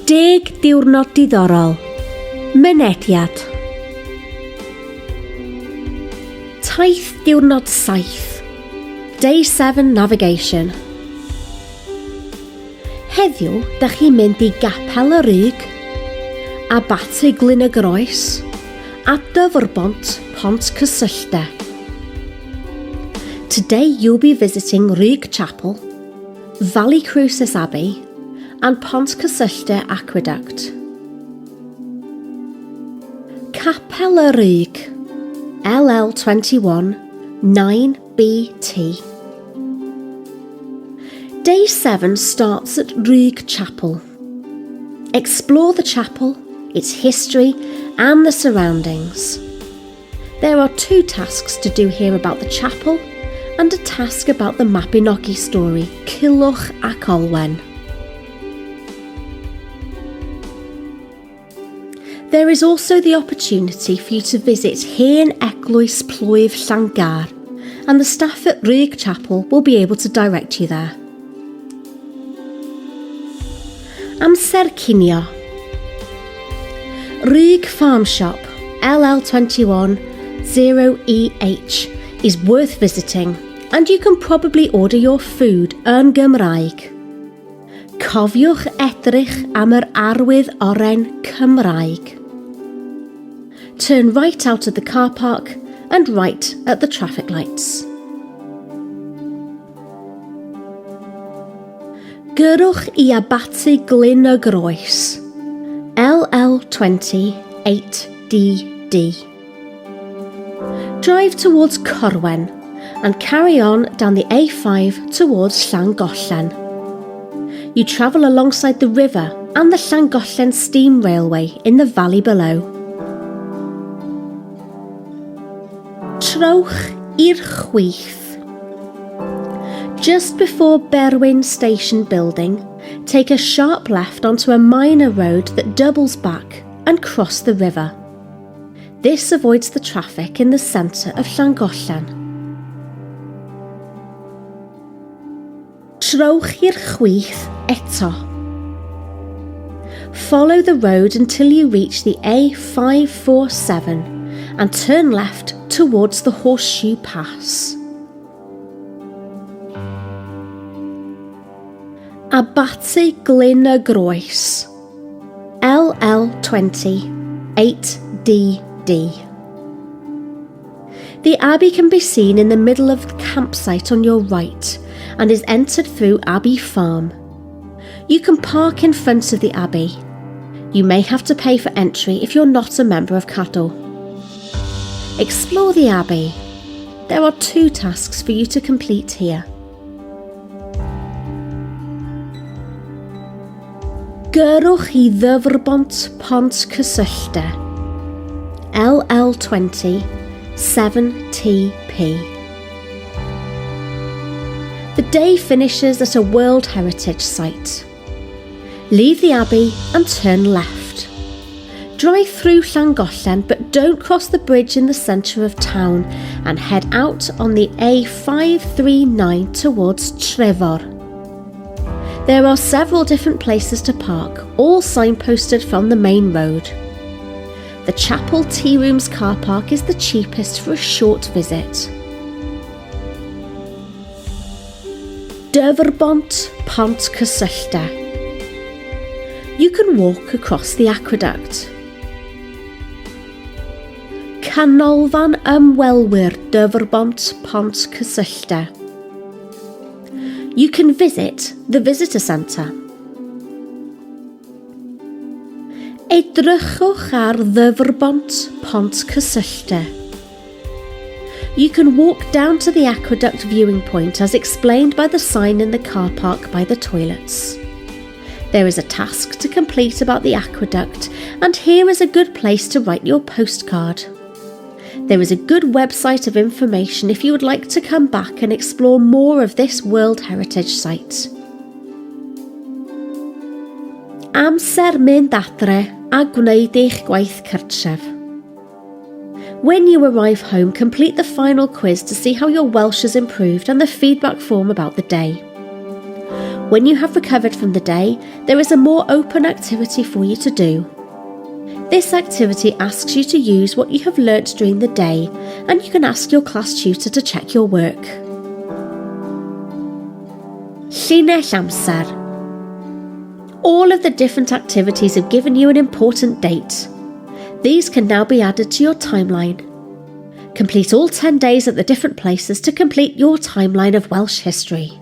10 diwrnod diddorol. Mynediad. Taith diwrnod 7. Day 7 navigation. Heddiw, da chi'n mynd I gapel y rug, a batu glyn y groes, a dyfrbont pont cysyllta. Today you'll be visiting Rug Chapel, Valley Crucis Abbey, and Pont Cysyllta Aqueduct. Capel y Rug, LL21 9BT. Day 7 starts at Rug Chapel. Explore the chapel, its history, and the surroundings. There are 2 tasks to do here about the chapel and a task about the Mabinogi story, Culhwch ac Olwen. There is also the opportunity for you to visit Hen Eglwys Plwyf Llangar, and the staff at Rug Chapel will be able to direct you there. Amser cinio. Rug Farm Shop, LL21 0EH, is worth visiting, and you can probably order your food yn Gymraeg. Cofiwch edrych am yr arwydd oren Cymraeg. Turn right out of the car park and right at the traffic lights. Gyrwch I abatu glyn y groes, LL20 8DD. Drive towards Corwen and carry on down the A5 towards Llangollen. You travel alongside the river and the Llangollen steam railway in the valley below. Trowch i'r chwith. Just before Berwyn Station building, take a sharp left onto a minor road that doubles back and cross the river. This avoids the traffic in the centre of Llangollen. Trowch i'r chwith eto. Follow the road until you reach the A547 and turn left towards the Horseshoe Pass. Abatu glyn y groes, LL20 8DD. The abbey can be seen in the middle of the campsite on your right and is entered through Abbey Farm. You can park in front of the abbey. You may have to pay for entry if you're not a member of Cadw. Explore the abbey. There are 2 tasks for you to complete here. Gyrwch I ddyfrbont pont cysyllta, LL20 7TP. The day finishes at a World Heritage Site. Leave the abbey and turn left. Drive through Llangollen, but don't cross the bridge in the centre of town and head out on the A539 towards Trefor. There are several different places to park, all signposted from the main road. The Chapel Tea Rooms car park is the cheapest for a short visit. Dyfrbont pont cysyllta. You can walk across the aqueduct. Canolfan ymwelwyr Dyfrbont pont cysyllta. You can visit the visitor centre. Edrychwch ar ddyfrbont pont cysyllta. You can walk down to the aqueduct viewing point as explained by the sign in the car park by the toilets. There is a task to complete about the aqueduct, and here is a good place to write your postcard. There is a good website of information if you would like to come back and explore more of this World Heritage Site. Amser mynd adre a gwneud eich gwaith cartref. When you arrive home, complete the final quiz to see how your Welsh has improved and the feedback form about the day. When you have recovered from the day, there is a more open activity for you to do. This activity asks you to use what you have learnt during the day, and you can ask your class tutor to check your work. Llinell amser. All of the different activities have given you an important date. These can now be added to your timeline. Complete all 10 days at the different places to complete your timeline of Welsh history.